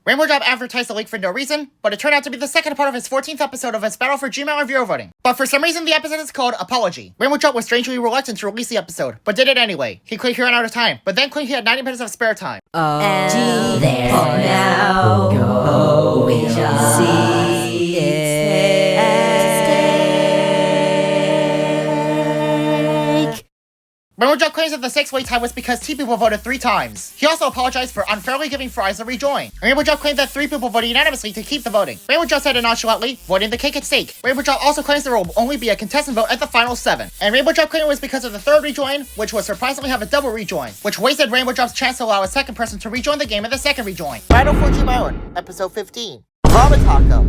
Rainbow Drop advertised the link for no reason, but it turned out to be the second part of his 14th episode of his battle for Gmail reviewer voting. But for some reason, the episode is called Apology. Rainbow Drop was strangely reluctant to release the episode, but did it anyway. He claimed he ran out of time, but then claimed he had 90 minutes of spare time. And there for now, go, we shall see it. Rainbow Drop claims that the 6 wait time was because 2 people voted 3 times. He also apologized for unfairly giving Fries a rejoin. Rainbow Drop claimed that 3 people voted unanimously to keep the voting. Rainbow Drop said it nonchalantly, voting the cake at stake. Rainbow Drop also claims there will only be a contestant vote at the final 7. And Rainbow Drop claimed it was because of the 3rd rejoin, which would surprisingly have a double rejoin, which wasted Rainbow Drop's chance to allow a second person to rejoin the game in the 2nd rejoin. Battle for Gmail, episode 15. Ramen Taco.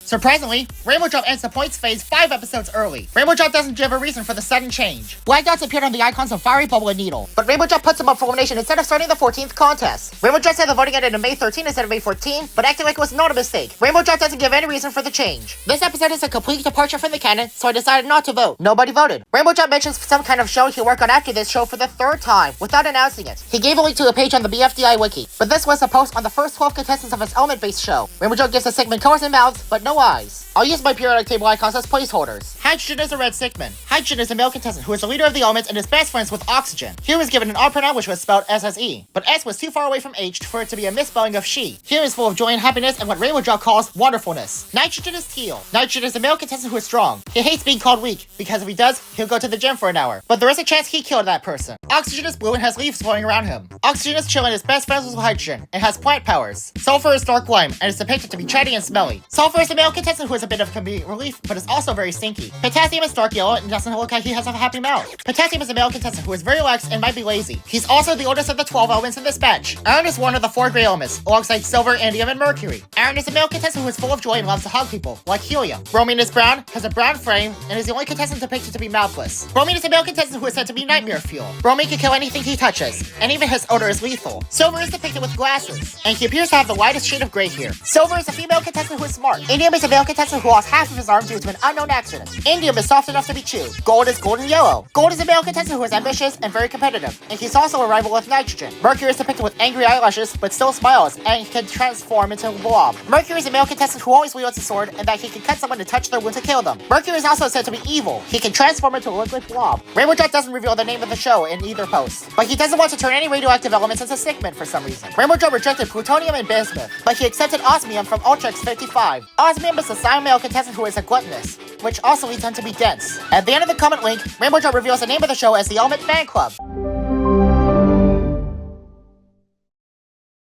Surprisingly, Rainbow Drop ends the points phase 5 episodes early. Rainbow Drop doesn't give a reason for the sudden change. Black dots appeared on the icons of Fiery Bubble and Needle, but Rainbow Drop puts them up for elimination instead of starting the 14th contest. Rainbow Drop said the voting ended on May 13 instead of May 14, but acting like it was not a mistake. Rainbow Drop doesn't give any reason for the change. This episode is a complete departure from the canon, so I decided not to vote. Nobody voted. Rainbow Drop mentions some kind of show he'll work on after this show for the 3rd time, without announcing it. He gave a link to a page on the BFDI wiki, but this was a post on the first 12 contestants of his element-based show. Rainbow Drop gives the segment colors and mouths, but no eyes. I'll use my periodic table icons as placeholders. Hydrogen is a red Sigmund. Hydrogen is a male contestant who is the leader of the elements and is best friends with Oxygen. He was given an odd pronoun which was spelled SSE, but S was too far away from H for it to be a misspelling of she. Here is full of joy and happiness and what Rainbow Drop calls wonderfulness. Nitrogen is teal. Nitrogen is a male contestant who is strong. He hates being called weak, because if he does, he'll go to the gym for an hour. But there is a chance he killed that person. Oxygen is blue and has leaves flowing around him. Oxygen is chill and is best friends with Hydrogen, and has plant powers. Sulfur is dark lime, and is depicted to be chatty and smelly. Sulfur is a male contestant who is a bit of comedic relief, but is also very stinky. Potassium is dark yellow and doesn't look like he has a happy mouth. Potassium is a male contestant who is very lax and might be lazy. He's also the oldest of the 12 elements in this batch. Iron is one of the 4 gray elements, alongside silver, indium, and mercury. Iron is a male contestant who is full of joy and loves to hug people, like helium. Bromine is brown, has a brown frame, and is the only contestant depicted to be mouthless. Bromine is a male contestant who is said to be nightmare fuel. Bromine can kill anything he touches, and even his odor is lethal. Silver is depicted with glasses, and he appears to have the lightest shade of gray here. Silver is a female contestant who is smart. Indium is a male contestant who lost half of his arm due to an unknown accident. Indium is soft enough to be chewed. Gold is golden yellow. Gold is a male contestant who is ambitious and very competitive, and he's also a rival with Nitrogen. Mercury is depicted with angry eyelashes, but still smiles, and can transform into a blob. Mercury is a male contestant who always wields a sword, and that he can cut someone to touch their wound to kill them. Mercury is also said to be evil. He can transform into a liquid blob. Rainbow Drop doesn't reveal the name of the show in either post, but he doesn't want to turn any radioactive elements into Sigmund for some reason. Rainbow Drop rejected plutonium and bismuth, but he accepted osmium from Ultrax 55. Osmium is a silent male contestant who is a gluttonous, which also leads him to be dense. At the end of the comment link, Rainbow Drop reveals the name of the show as the Element Fan Club.